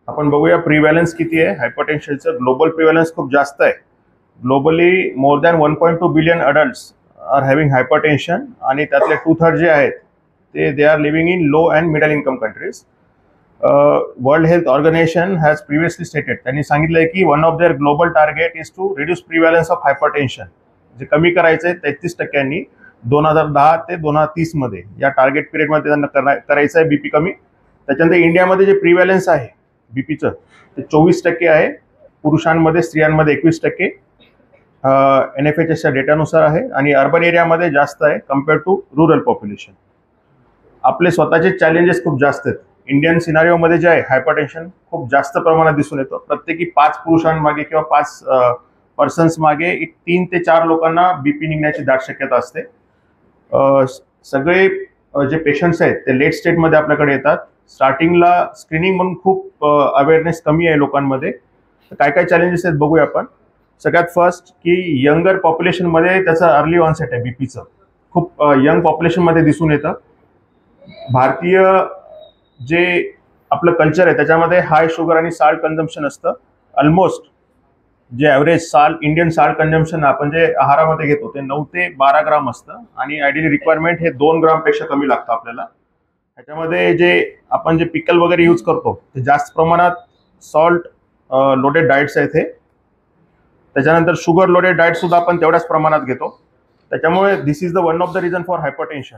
आपण बघूया प्रिव्हॅलन्स किती आहे हायपरटेन्शनचं. ग्लोबल प्रिव्हॅलन्स खूप जास्त आहे. Globally more than 1.2 billion adults are having hypertension आणि त्यातले 2/3 जे आहेत they are living in low and middle income countries. World Health Organization has previously stated, त्यांनी सांगितलंय की one of their global target is to reduce prevalence of hypertension, जे कमी करायचंय 33% 2010 ते 2030 मध्ये. या टार्गेट पिरियडमध्ये त्यांना करायचं आहे बीपी कमी. त्याच्यानंतर इंडियामध्ये जे प्रिव्हॅलन्स आहे बीपीचं ते 24% आहे, पुरुषांमध्ये स्त्रियांमध्ये 21%, NFHSच्या डेटानुसार आहे, आणि अर्बन एरियामध्ये जास्त आहे कम्पेअर्ड टू रुरल पॉप्युलेशन. आपले स्वतःचे चॅलेंजेस खूप जास्त आहेत. इंडियन सिनारिओमध्ये जे आहे हायपरटेन्शन खूप जास्त प्रमाणात दिसून येतो. प्रत्येकी 5 पुरुषांमागे किंवा 5 पर्सन्स मागे 3 ते 4 लोकांना बीपी निघण्याची दाट शक्यता असते. सगळे जे पेशंट्स आहेत ते लेट स्टेजमध्ये आपल्याकडे येतात. स्टार्टिंगला स्क्रीनिंग म्हणून खूप अवेअरनेस कमी आहे लोकांमध्ये. काय काय चॅलेंजेस आहेत बघूया आपण. सगळ्यात फर्स्ट की यंगर पॉप्युलेशनमध्ये त्याचं अर्ली ऑनसेट आहे बीपीचं. खूप यंग पॉप्युलेशनमध्ये दिसून येतं. भारतीय जे आपलं कल्चर आहे त्याच्यामध्ये हाय शुगर आणि साल्ट कन्झम्पशन असतं. ऑलमोस्ट जे ॲव्हरेज इंडियन साल्ट कन्झम्पशन आपण जे आहारामध्ये घेतो ते 9 ते 12 ग्राम असतं, आणि आयडियली रिक्वायरमेंट हे 2 ग्रामपेक्षा कमी लागतं आपल्याला. ह्याच्यामध्ये जे आपण जे पिकल वगैरे यूज करतो ते जास्त प्रमाणात सॉल्ट लोडेड डाएट्स आहेत हे. त्याच्यानंतर शुगर लोडेड डाएट सुद्धा आपण तेवढ्याच प्रमाणात घेतो. त्याच्यामुळे this is the one of the reason for hypertension.